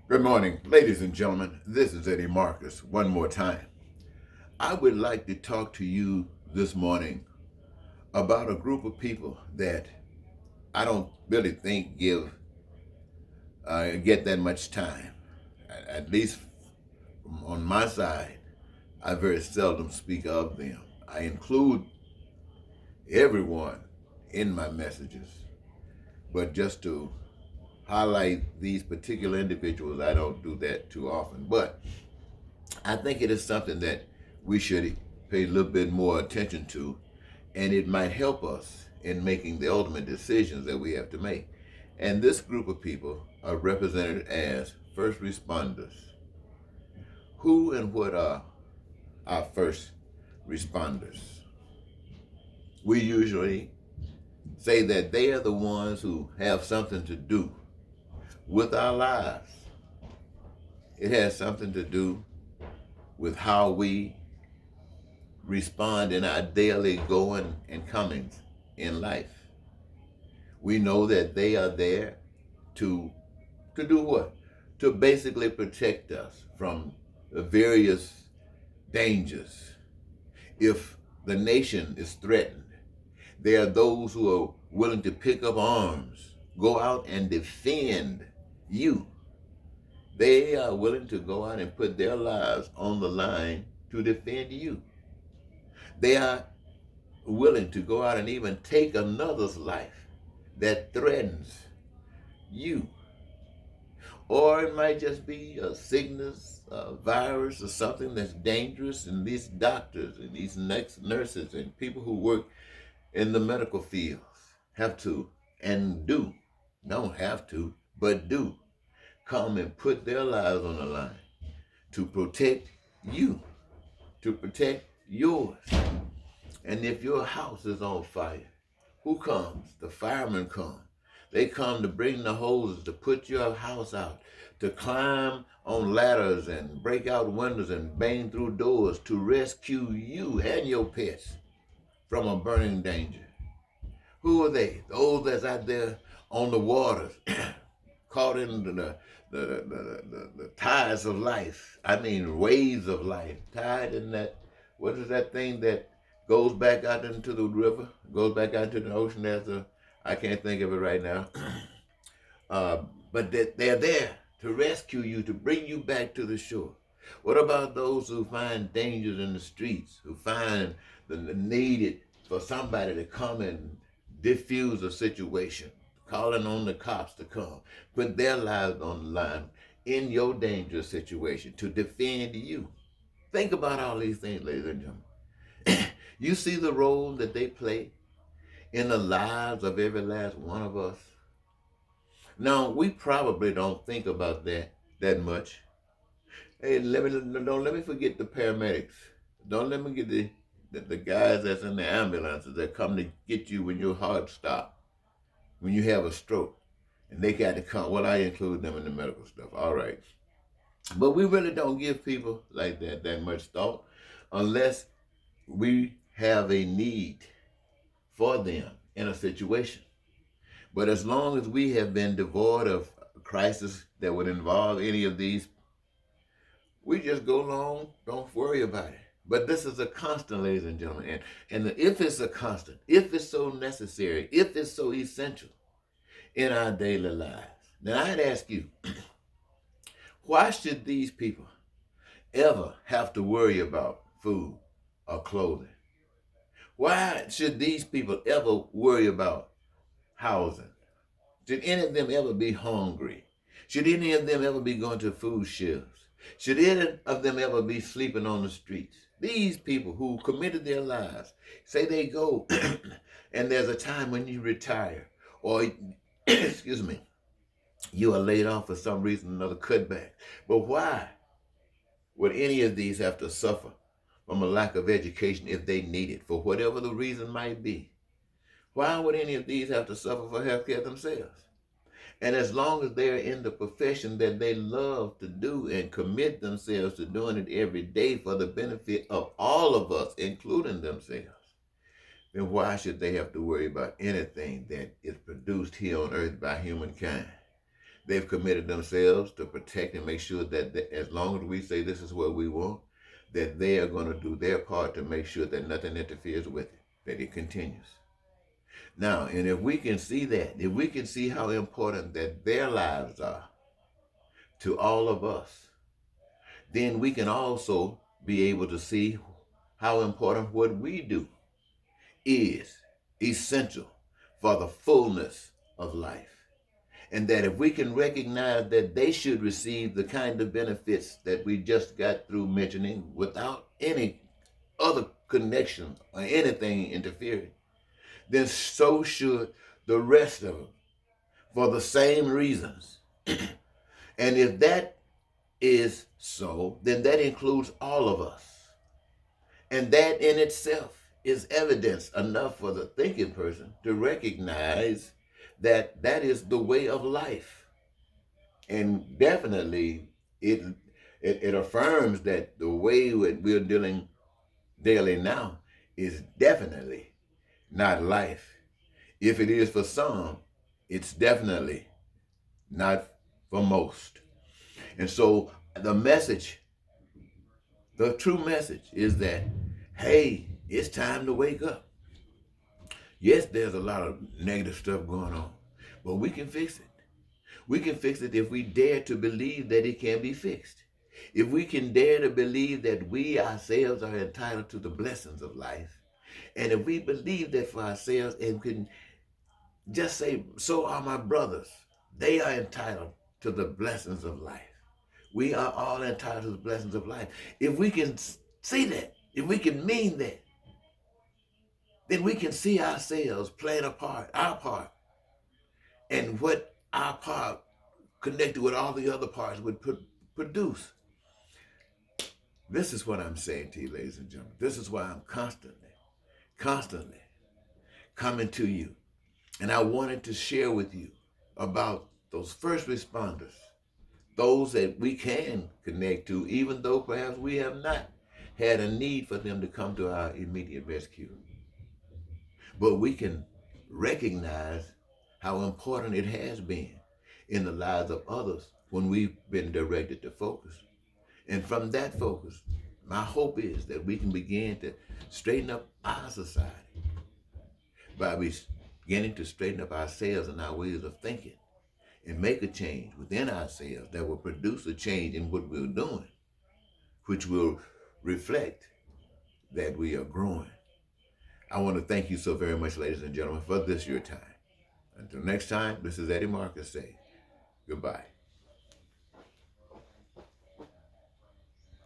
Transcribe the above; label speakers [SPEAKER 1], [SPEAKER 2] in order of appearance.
[SPEAKER 1] Good morning, ladies and gentlemen. This is Eddie Marcus one more time. I would like to talk to you this morning about a group of people that I don't really think get that much time. At least on my side, I very seldom speak of them. I include everyone in my messages, but just to highlight these particular individuals, I don't do that too often. But I think it is something that we should pay a little bit more attention to, and it might help us in making the ultimate decisions that we have to make. And this group of people are represented as first responders. Who and what are our first responders? We usually say that they are the ones who have something to do with our lives. It has something to do with how we respond in our daily going and comings in life. We know that they are there to do what? To basically protect us from the various dangers. If the nation is threatened, there are those who are willing to pick up arms, go out and defend you. They are willing to go out and put their lives on the line to defend you. They are willing to go out and even take another's life that threatens you. Or it might just be a sickness, a virus, or something that's dangerous, and these doctors and these next nurses and people who work in the medical fields have to and do, don't have to, but do come and put their lives on the line to protect you, to protect yours. And if your house is on fire, who comes? The firemen come. They come to bring the hoses to put your house out, to climb on ladders and break out windows and bang through doors to rescue you and your pets from a burning danger. Who are they? Those that's out there on the waters, caught in the tides of life. I mean, waves of life. Tied in that, what is that thing that goes back out into the river, goes back out into the ocean I can't think of it right now. uh, but they're there to rescue you, to bring you back to the shore. What about those who find dangers in the streets, who find the needed for somebody to come and diffuse a situation, calling on the cops to come, put their lives on the line in your dangerous situation to defend you? Think about all these things, ladies and gentlemen. You see the role that they play in the lives of every last one of us. Now, we probably don't think about that much. Hey, don't let me forget the paramedics. Don't let me get the guys that's in the ambulances that come to get you when your heart stops, when you have a stroke, and they got to come. Well, I include them in the medical stuff. All right, but we really don't give people like that much thought unless we have a need for them in a situation. But as long as we have been devoid of a crisis that would involve any of these, we just go along, don't worry about it. But this is a constant, ladies and gentlemen. And if it's a constant, if it's so necessary, if it's so essential in our daily lives, then I'd ask you, why should these people ever have to worry about food or clothing? Why should these people ever worry about housing? Should any of them ever be hungry? Should any of them ever be going to food shelves? Should any of them ever be sleeping on the streets? These people who committed their lives, say they go and there's a time when you retire or, excuse me, you are laid off for some reason, another cutback. But why would any of these have to suffer from a lack of education if they need it, for whatever the reason might be? Why would any of these have to suffer for health care themselves? And as long as they're in the profession that they love to do and commit themselves to doing it every day for the benefit of all of us, including themselves, then why should they have to worry about anything that is produced here on earth by humankind? They've committed themselves to protect and make sure that as long as we say this is what we want, that they are going to do their part to make sure that nothing interferes with it, that it continues. Now, and if we can see that, if we can see how important that their lives are to all of us, then we can also be able to see how important what we do is essential for the fullness of life. And that if we can recognize that they should receive the kind of benefits that we just got through mentioning without any other connection or anything interfering, then so should the rest of them for the same reasons. And if that is so, then that includes all of us. And that in itself is evidence enough for the thinking person to recognize that that is the way of life. And definitely it affirms that the way we're dealing daily now is definitely not life. If it is for some, it's definitely not for most. And so the message, the true message is that, hey, it's time to wake up. Yes, there's a lot of negative stuff going on, but we can fix it. We can fix it if we dare to believe that it can be fixed. If we can dare to believe that we ourselves are entitled to the blessings of life, and if we believe that for ourselves and can just say, so are my brothers, they are entitled to the blessings of life. We are all entitled to the blessings of life. If we can see that, if we can mean that, then we can see ourselves playing a part, our part, and what our part connected with all the other parts would produce. This is what I'm saying to you, ladies and gentlemen. This is why I'm constantly coming to you. And I wanted to share with you about those first responders, those that we can connect to, even though perhaps we have not had a need for them to come to our immediate rescue. But we can recognize how important it has been in the lives of others when we've been directed to focus. And from that focus, my hope is that we can begin to straighten up our society by beginning to straighten up ourselves and our ways of thinking and make a change within ourselves that will produce a change in what we're doing, which will reflect that we are growing. I want to thank you so very much, ladies and gentlemen, for this your time. Until next time, this is Eddie Marcus saying goodbye.